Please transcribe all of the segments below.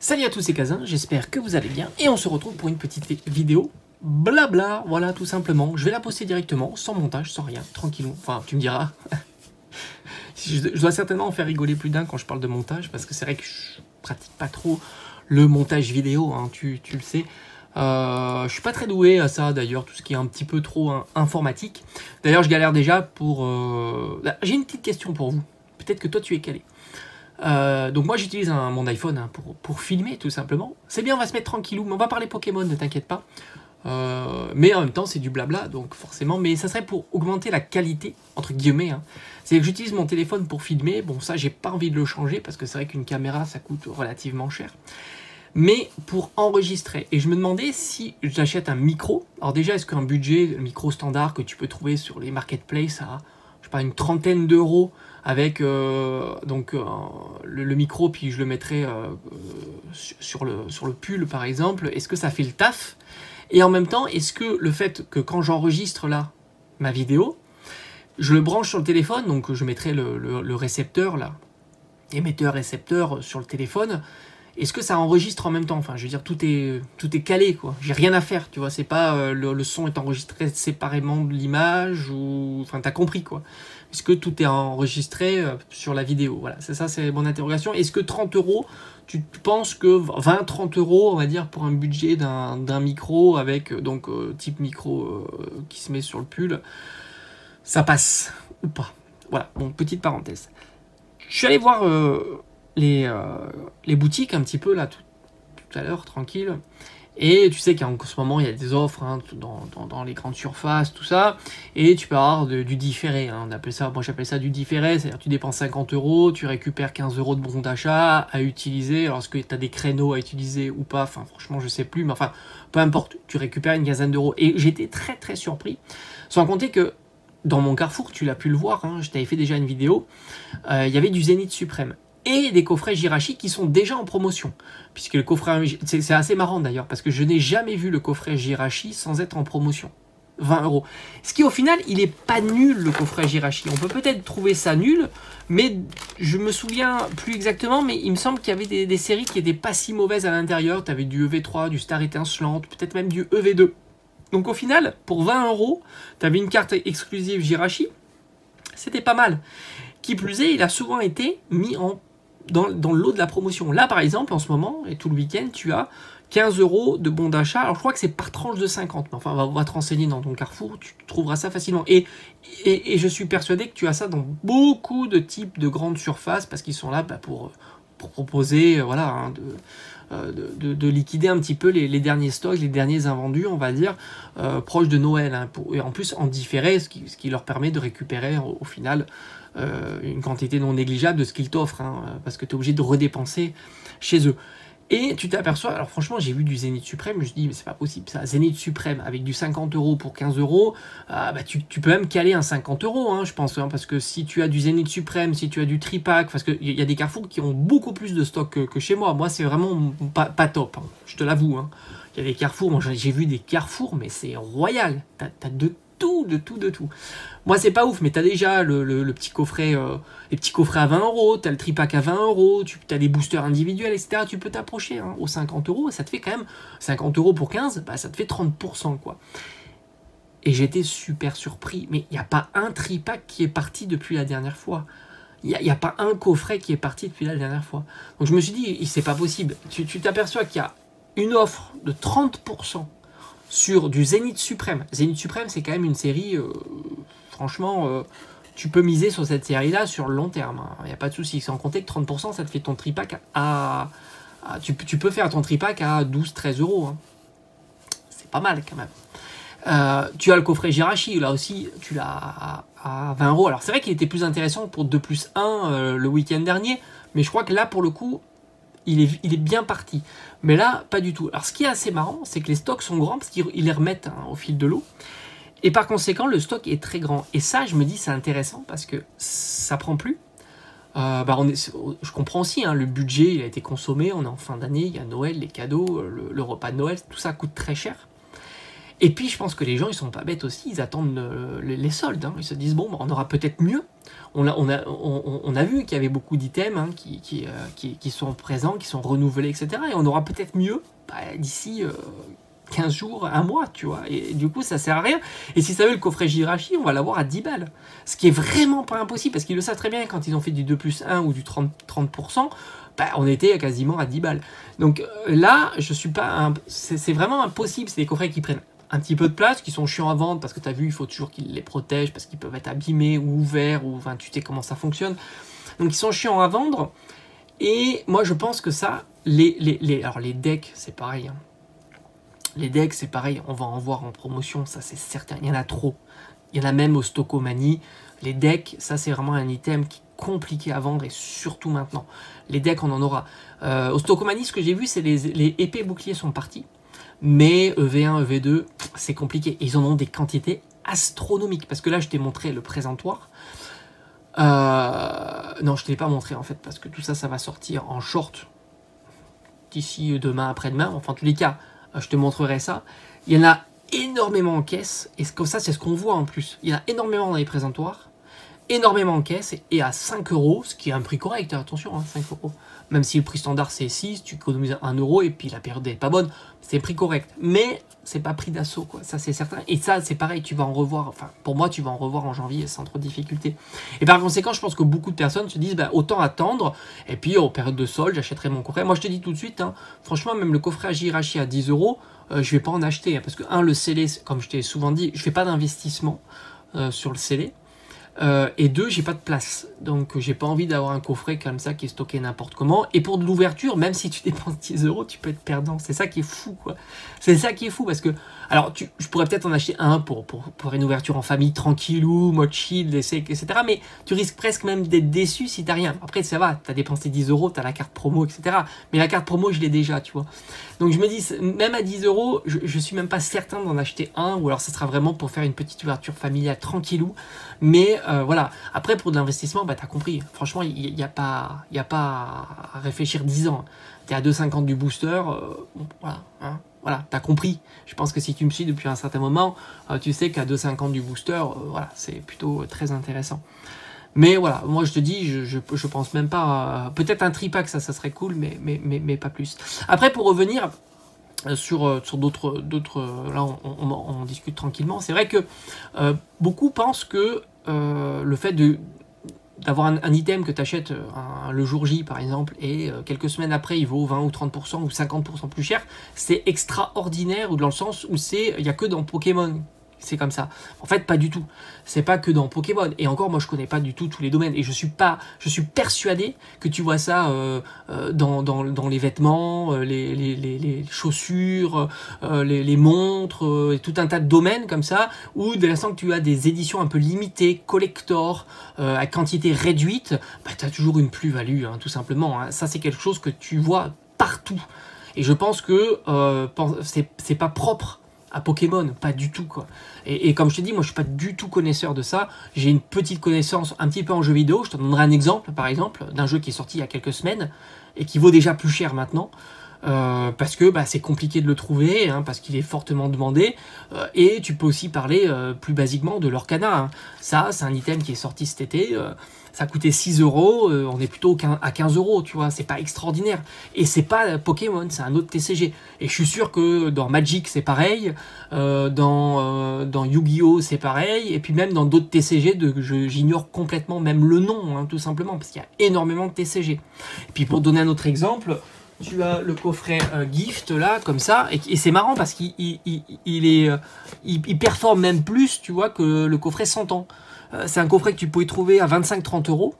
Salut à tous, c'est Kazin, j'espère que vous allez bien et on se retrouve pour une petite vidéo blabla, voilà tout simplement. Je vais la poster directement, sans montage, sans rien, tranquillou. Enfin, tu me diras, je dois certainement en faire rigoler plus d'un quand je parle de montage parce que c'est vrai que je pratique pas trop le montage vidéo, hein, tu le sais. Je suis pas très doué à ça d'ailleurs, tout ce qui est un petit peu trop informatique. D'ailleurs, je galère déjà pour... J'ai une petite question pour vous, peut-être que toi tu es calé. Donc moi j'utilise mon iPhone hein, pour filmer tout simplement. C'est bien, on va se mettre tranquillou, mais on va parler Pokémon, ne t'inquiète pas. Mais en même temps c'est du blabla, donc forcément, mais ça serait pour augmenter la qualité, entre guillemets. Hein. C'est que j'utilise mon téléphone pour filmer, bon ça j'ai pas envie de le changer, parce que c'est vrai qu'une caméra ça coûte relativement cher. Mais pour enregistrer, et je me demandais si j'achète un micro. Alors déjà, est-ce qu'un budget, le micro standard que tu peux trouver sur les marketplaces à, je sais pas, une trentaine d'euros, avec le micro, puis je le mettrai sur le pull par exemple, est-ce que ça fait le taf? Et en même temps, est-ce que le fait que quand j'enregistre là ma vidéo, je le branche sur le téléphone, donc je mettrai le récepteur là, émetteur-récepteur sur le téléphone, est-ce que ça enregistre en même temps? Enfin, je veux dire, tout est calé, quoi. J'ai rien à faire, tu vois. C'est pas le son est enregistré séparément de l'image, ou... Enfin, t'as compris, quoi. Est-ce que tout est enregistré sur la vidéo? Voilà, c'est ça, c'est mon interrogation. Est-ce que 30 euros, tu penses que 20-30 euros, on va dire, pour un budget d'un micro, avec, type micro qui se met sur le pull, ça passe ou pas? Voilà, bon, petite parenthèse. Je suis allé voir... les boutiques un petit peu là tout à l'heure tranquille, et tu sais qu'en ce moment il y a des offres hein, dans les grandes surfaces, tout ça, et tu peux avoir du différé, hein, on appelle ça, moi j'appelle ça du différé, c'est-à-dire tu dépenses 50 euros, tu récupères 15 euros de bon d'achat à utiliser, alors est-ce que tu as des créneaux à utiliser ou pas, enfin franchement je sais plus, mais enfin peu importe, tu récupères une quinzaine d'euros, et j'étais très très surpris, sans compter que dans mon Carrefour, tu l'as pu le voir, hein, je t'avais fait déjà une vidéo, il y avait du Zénith Suprême et des coffrets Jirachi qui sont déjà en promotion. Puisque le coffret, c'est assez marrant d'ailleurs, parce que je n'ai jamais vu le coffret Jirachi sans être en promotion. 20 euros. Ce qui au final, il est pas nul le coffret Jirachi. On peut peut-être trouver ça nul, mais je me souviens plus exactement, mais il me semble qu'il y avait des séries qui étaient pas si mauvaises à l'intérieur. Tu avais du EV3, du Star Étincelante, peut-être même du EV2. Donc au final, pour 20 euros, tu avais une carte exclusive Jirachi. C'était pas mal. Qui plus est, il a souvent été mis dans le lot de la promotion. Là, par exemple, en ce moment, et tout le week-end, tu as 15 euros de bon d'achat. Alors, je crois que c'est par tranche de 50. Mais enfin, on va te renseigner dans ton Carrefour, tu trouveras ça facilement. Et je suis persuadé que tu as ça dans beaucoup de types de grandes surfaces, parce qu'ils sont là pour proposer, voilà, hein, de liquider un petit peu les derniers stocks, les derniers invendus, on va dire, proches de Noël. Hein, et en plus, en différé, ce qui leur permet de récupérer, au final, une quantité non négligeable de ce qu'ils t'offrent, hein, parce que tu es obligé de redépenser chez eux. Et tu t'aperçois, alors franchement j'ai vu du Zénith Suprême, je me dis mais c'est pas possible ça, Zénith Suprême avec du 50 euros pour 15 euros, tu peux même caler un 50 euros, hein, je pense, hein, parce que si tu as du Zénith Suprême, si tu as du Tripack, parce qu'il y a des Carrefour qui ont beaucoup plus de stock que chez moi, moi c'est vraiment pas top, hein, je te l'avoue, hein. Il y a des Carrefour, moi j'ai vu des Carrefour, mais c'est royal, t'as de tout. Moi c'est pas ouf, mais t'as déjà le petit coffret, les petits coffrets à 20 euros, t'as le tripack à 20 euros, t'as des boosters individuels, etc. Tu peux t'approcher hein, aux 50 euros, ça te fait quand même 50 euros pour 15, bah, ça te fait 30%, quoi. Et j'étais super surpris, mais il n'y a pas un tripack qui est parti depuis la dernière fois. Il n'y a pas un coffret qui est parti depuis la dernière fois. Donc je me suis dit, c'est pas possible. Tu t'aperçois qu'il y a une offre de 30% sur du Zénith Suprême. Zénith Suprême, c'est quand même une série, franchement, tu peux miser sur cette série-là sur le long terme. Il n'y a pas de souci. Sans compter que 30%, ça te fait ton tripack tu peux faire ton tripack à 12-13 euros. Hein. C'est pas mal quand même. Tu as le coffret Jirachi, là aussi, tu l'as à 20 euros. Alors c'est vrai qu'il était plus intéressant pour 2+1 le week-end dernier, mais je crois que là, pour le coup, il est bien parti. Mais là, pas du tout. Alors, ce qui est assez marrant, c'est que les stocks sont grands parce qu'ils les remettent hein, au fil de l'eau. Et par conséquent, le stock est très grand. Et ça, je me dis, c'est intéressant parce que ça prend plus. Je comprends aussi, hein, le budget, il a été consommé. On est en fin d'année, il y a Noël, les cadeaux, le repas de Noël, tout ça coûte très cher. Et puis je pense que les gens ils sont pas bêtes aussi, ils attendent les soldes, hein. Ils se disent bon bah, on aura peut-être mieux. On a vu qu'il y avait beaucoup d'items hein, qui sont présents, qui sont renouvelés, etc. Et on aura peut-être mieux bah, d'ici 15 jours, un mois, tu vois. Et du coup ça sert à rien. Et si ça veut le coffret Jirachi, on va l'avoir à 10 balles. Ce qui est vraiment pas impossible, parce qu'ils le savent très bien quand ils ont fait du 2+1 ou du 30%, bah, on était quasiment à 10 balles. Donc là, je suis pas. C'est vraiment impossible. C'est des coffrets qui prennent un petit peu de place, qui sont chiants à vendre parce que tu as vu, il faut toujours qu'ils les protègent parce qu'ils peuvent être abîmés ou ouverts, ou enfin, tu sais comment ça fonctionne. Donc ils sont chiants à vendre. Et moi, je pense que ça, alors les decks, c'est pareil. Hein. Les decks, c'est pareil. On va en voir en promotion, ça c'est certain. Il y en a trop. Il y en a même au Stockomanie. Les decks, ça c'est vraiment un item qui est compliqué à vendre et surtout maintenant. Les decks, on en aura. Au Stockomanie, ce que j'ai vu, c'est les épées boucliers sont partis. Mais EV1, EV2, c'est compliqué. Et ils en ont des quantités astronomiques. Parce que là, je t'ai montré le présentoir. Non, je ne te l'ai pas montré en fait. Parce que tout ça, ça va sortir en short d'ici demain, après-demain. Enfin, en tous les cas, je te montrerai ça. Il y en a énormément en caisse. Et comme ça, c'est ce qu'on voit en plus. Il y en a énormément dans les présentoirs. Énormément en caisse. Et à 5 €, ce qui est un prix correct. Attention, hein, 5 €. Même si le prix standard c'est 6, tu économises 1 € et puis la période n'est pas bonne, c'est prix correct. Mais c'est pas prix d'assaut, quoi, ça c'est certain. Et ça c'est pareil, tu vas en revoir, enfin pour moi tu vas en revoir en janvier sans trop de difficulté. Et par conséquent, je pense que beaucoup de personnes se disent bah, autant attendre, et puis en période de solde, j'achèterai mon coffret. Moi je te dis tout de suite, hein, franchement, même le coffret à Jirachi à 10 €, je vais pas en acheter. Hein, parce que, le scellé, comme je t'ai souvent dit, je fais pas d'investissement sur le scellé. Et 2, j'ai pas de place, donc j'ai pas envie d'avoir un coffret comme ça qui est stocké n'importe comment. Et pour de l'ouverture, même si tu dépenses 10 €, tu peux être perdant. C'est ça qui est fou, quoi. C'est ça qui est fou parce que, alors, je pourrais peut-être en acheter un pour une ouverture en famille tranquillou, mode chill, etc. Mais tu risques presque même d'être déçu si t'as rien. Après, ça va, t'as dépensé 10 €, t'as la carte promo, etc. Mais la carte promo, je l'ai déjà, tu vois. Donc je me dis, même à 10 €, je suis même pas certain d'en acheter un, ou alors ça sera vraiment pour faire une petite ouverture familiale tranquillou. Mais voilà, après pour de l'investissement, bah t'as compris, franchement il n'y a pas à réfléchir 10 ans. T'es à 2,50 du booster, bon, voilà, hein, voilà, t'as compris. Je pense que si tu me suis depuis un certain moment, tu sais qu'à 2,50 du booster, voilà, c'est plutôt très intéressant. Mais voilà, moi je te dis, je pense même pas, peut-être un tripack, ça serait cool, mais pas plus. Après pour revenir sur d'autres, là on discute tranquillement, c'est vrai que beaucoup pensent que le fait d'avoir un item que tu achètes le jour J par exemple et quelques semaines après il vaut 20 ou 30% ou 50% plus cher, c'est extraordinaire, ou dans le sens où il n'y a que dans Pokémon c'est comme ça. En fait, pas du tout. C'est pas que dans Pokémon. Et encore, moi, je connais pas du tout tous les domaines. Et je suis persuadé que tu vois ça dans les vêtements, les chaussures, les montres, et tout un tas de domaines comme ça, où dès l'instant que tu as des éditions un peu limitées, collector, à quantité réduite, bah, tu as toujours une plus-value, hein, tout simplement. Hein. Ça, c'est quelque chose que tu vois partout. Et je pense que c'est pas propre à Pokémon, pas du tout, quoi. Et comme je te dis, moi je suis pas du tout connaisseur de ça. J'ai une petite connaissance un petit peu en jeu vidéo. Je te donnerai un exemple, par exemple, d'un jeu qui est sorti il y a quelques semaines et qui vaut déjà plus cher maintenant. Parce que bah, c'est compliqué de le trouver, hein, parce qu'il est fortement demandé, et tu peux aussi parler plus basiquement de l'Orcana. Hein. Ça, c'est un item qui est sorti cet été, ça coûtait 6 €, on est plutôt à 15 €, tu vois, c'est pas extraordinaire. Et c'est pas Pokémon, c'est un autre TCG. Et je suis sûr que dans Magic c'est pareil, dans Yu-Gi-Oh c'est pareil, et puis même dans d'autres TCG, j'ignore complètement même le nom, hein, tout simplement, parce qu'il y a énormément de TCG. Et puis pour donner un autre exemple, tu as le coffret Gift là, comme ça, et c'est marrant parce qu'il performe même plus, tu vois, que le coffret 100 ans. C'est un coffret que tu pouvais trouver à 25-30 €,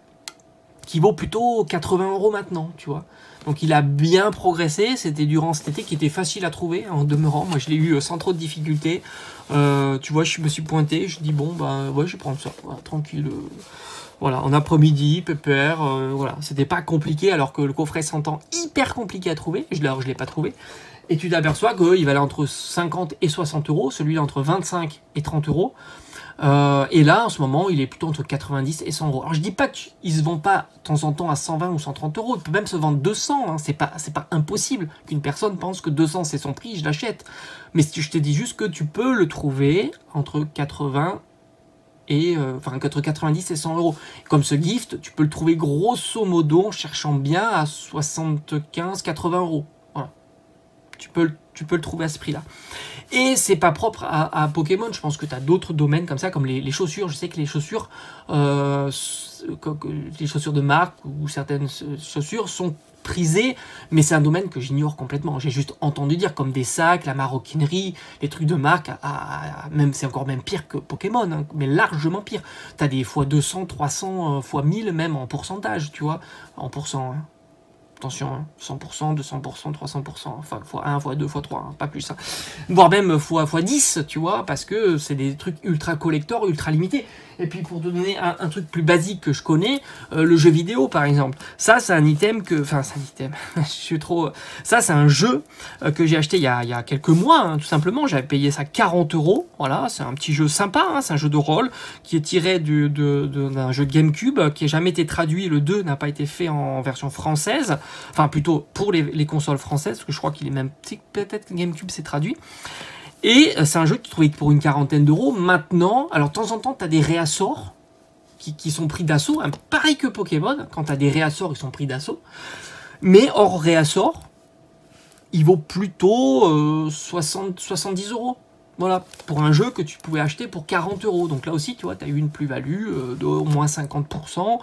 qui vaut plutôt 80 € maintenant, tu vois. Donc il a bien progressé, c'était durant cet été qui était facile à trouver, en demeurant. Moi je l'ai eu sans trop de difficultés. Tu vois, je me suis pointé, je dis bon, bah ouais, je vais prendre ça, voilà, tranquille. Voilà, en après-midi, pépère, voilà, c'était pas compliqué, alors que le coffret 100 ans, hyper compliqué à trouver, je l'ai pas trouvé. Et tu t'aperçois qu'il valait entre 50 et 60 €, celui-là entre 25 et 30 €. Et là, en ce moment, il est plutôt entre 90 et 100 euros. Alors, je dis pas qu'il se vend pas de temps en temps à 120 ou 130 euros. Il peut même se vendre 200. Hein. C'est pas impossible qu'une personne pense que 200 c'est son prix, je l'achète. Mais je te dis juste que tu peux le trouver entre 80 et entre 90 et 100 euros. Comme ce gift, tu peux le trouver grosso modo en cherchant bien à 75-80 euros. Voilà. Tu peux le trouver à ce prix-là. Et c'est pas propre à Pokémon. Je pense que tu as d'autres domaines comme ça, comme les chaussures. Je sais que les chaussures de marque ou certaines chaussures sont prisées, mais c'est un domaine que j'ignore complètement. J'ai juste entendu dire, comme des sacs, la maroquinerie, les trucs de marque, même c'est encore même pire que Pokémon, hein, mais largement pire. Tu as des fois 200, 300, fois 1000 même en pourcentage, tu vois, en pourcent. Hein. Attention, hein, 100%, 200%, 300%, enfin, x1, x2, x3, hein, pas plus. Hein. Voire même x10, tu vois, parce que c'est des trucs ultra collector, ultra limités. Et puis, pour te donner un truc plus basique que je connais, le jeu vidéo, par exemple. Ça, c'est un item que... Enfin, c'est un item. Je suis trop... Ça, c'est un jeu que j'ai acheté il y a quelques mois, hein, tout simplement. J'avais payé ça 40 euros. Voilà, c'est un petit jeu sympa. Hein, c'est un jeu de rôle qui est tiré d'un jeu de GameCube qui n'a jamais été traduit. Le 2 n'a pas été fait en version française. Enfin, plutôt pour les consoles françaises, parce que je crois qu'il est même... Peut-être que GameCube s'est traduit. Et c'est un jeu que tu trouves pour une quarantaine d'euros. Maintenant, alors de temps en temps, tu as des réassorts qui sont pris d'assaut. Hein, pareil que Pokémon, quand tu as des réassorts, ils sont pris d'assaut. Mais hors réassort, il vaut plutôt 70 euros. Voilà, pour un jeu que tu pouvais acheter pour 40 euros. Donc là aussi, tu vois, tu as eu une plus-value d'au moins 50%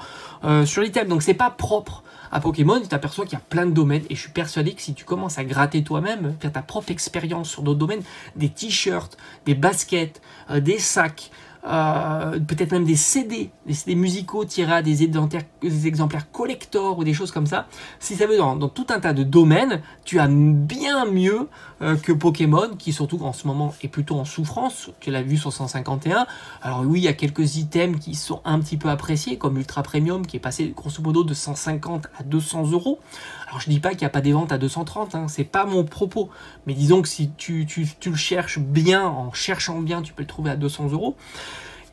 sur l'item. Donc c'est pas propre à Pokémon. Tu t'aperçois qu'il y a plein de domaines. Et je suis persuadé que si tu commences à gratter toi-même, faire ta propre expérience sur d'autres domaines, des t-shirts, des baskets, des sacs, peut-être même des CD musicaux tirés à des exemplaires collector ou des choses comme ça. Si ça veut dans tout un tas de domaines, tu as bien mieux que Pokémon, qui surtout en ce moment est plutôt en souffrance. Tu l'as vu sur 151. Alors oui, il y a quelques items qui sont un petit peu appréciés, comme Ultra Premium, qui est passé grosso modo de 150 à 200 euros. Alors je dis pas qu'il n'y a pas des ventes à 230, hein, c'est pas mon propos. Mais disons que si tu le cherches bien, en cherchant bien, tu peux le trouver à 200 euros.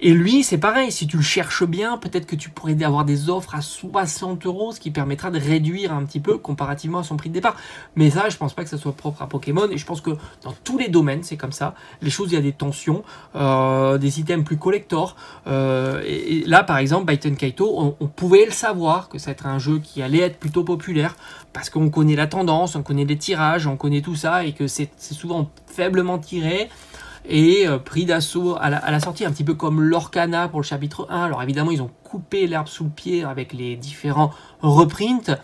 Et lui, c'est pareil, si tu le cherches bien, peut-être que tu pourrais avoir des offres à 60 euros, ce qui permettra de réduire un petit peu comparativement à son prix de départ. Mais ça, je pense pas que ça soit propre à Pokémon, et je pense que dans tous les domaines, c'est comme ça. Les choses, il y a des tensions, des items plus collector. Et là, par exemple, Baiten Kaito, on pouvait le savoir, que ça allait être un jeu qui allait être plutôt populaire, parce qu'on connaît la tendance, on connaît les tirages, on connaît tout ça, et que c'est souvent faiblement tiré, et pris d'assaut à la sortie, un petit peu comme l'Orcana pour le chapitre 1. Alors évidemment, ils ont coupé l'herbe sous le pied avec les différents reprints,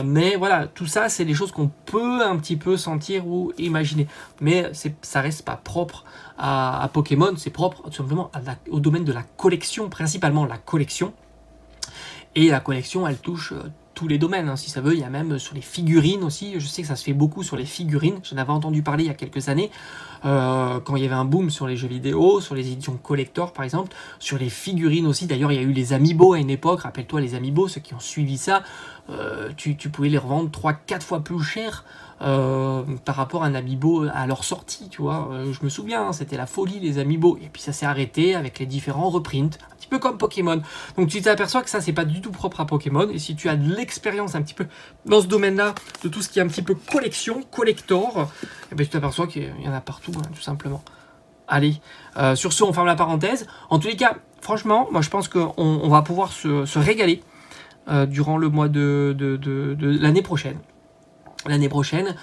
mais voilà, tout ça, c'est des choses qu'on peut un petit peu sentir ou imaginer. Mais ça reste pas propre à Pokémon, c'est propre tout simplement au domaine de la collection, principalement la collection. Et la collection, elle touche tous les domaines, hein, si ça veut. Il y a même sur les figurines aussi. Je sais que ça se fait beaucoup sur les figurines. J'en avais entendu parler il y a quelques années, quand il y avait un boom sur les jeux vidéo, sur les éditions collector par exemple, sur les figurines aussi. D'ailleurs, il y a eu les Amiibo à une époque. Rappelle-toi les Amiibo, ceux qui ont suivi ça, tu pouvais les revendre 3-4 fois plus cher par rapport à un Amiibo à leur sortie, tu vois. Je me souviens, hein, c'était la folie les Amiibo. Et puis ça s'est arrêté avec les différents reprints, un petit peu comme Pokémon. Donc tu t'aperçois que ça, c'est pas du tout propre à Pokémon. Et si tu as de l'expérience un petit peu dans ce domaine-là, de tout ce qui est un petit peu collection, collector, eh ben, tu t'aperçois qu'il y en a partout, hein, tout simplement. Allez, sur ce, on ferme la parenthèse. En tous les cas, franchement, moi je pense qu'on va pouvoir se régaler durant le mois de l'année prochaine. L'année prochaine,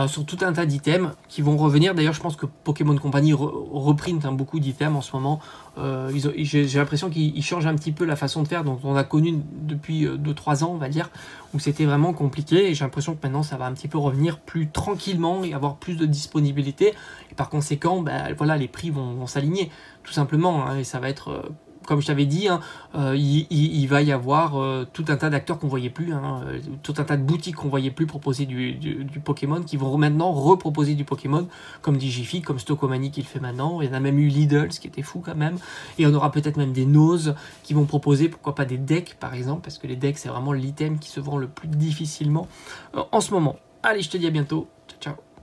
sur tout un tas d'items qui vont revenir. D'ailleurs, je pense que Pokémon Company reprint beaucoup d'items en ce moment. J'ai l'impression qu'ils changent un petit peu la façon de faire dont on a connu depuis 2-3 ans, on va dire, où c'était vraiment compliqué. Et j'ai l'impression que maintenant, ça va un petit peu revenir plus tranquillement et avoir plus de disponibilité. Et par conséquent, ben, voilà, les prix vont s'aligner, tout simplement. Hein, et ça va être... comme je t'avais dit, hein, il va y avoir tout un tas d'acteurs qu'on ne voyait plus, hein, tout un tas de boutiques qu'on ne voyait plus proposer du Pokémon, qui vont maintenant reproposer du Pokémon, comme Digifi, comme Stockomanie qui le fait maintenant. Il y en a même eu Lidl, ce qui était fou quand même. Et on aura peut-être même des Nose qui vont proposer, pourquoi pas des decks par exemple, parce que les decks c'est vraiment l'item qui se vend le plus difficilement en ce moment. Allez, je te dis à bientôt.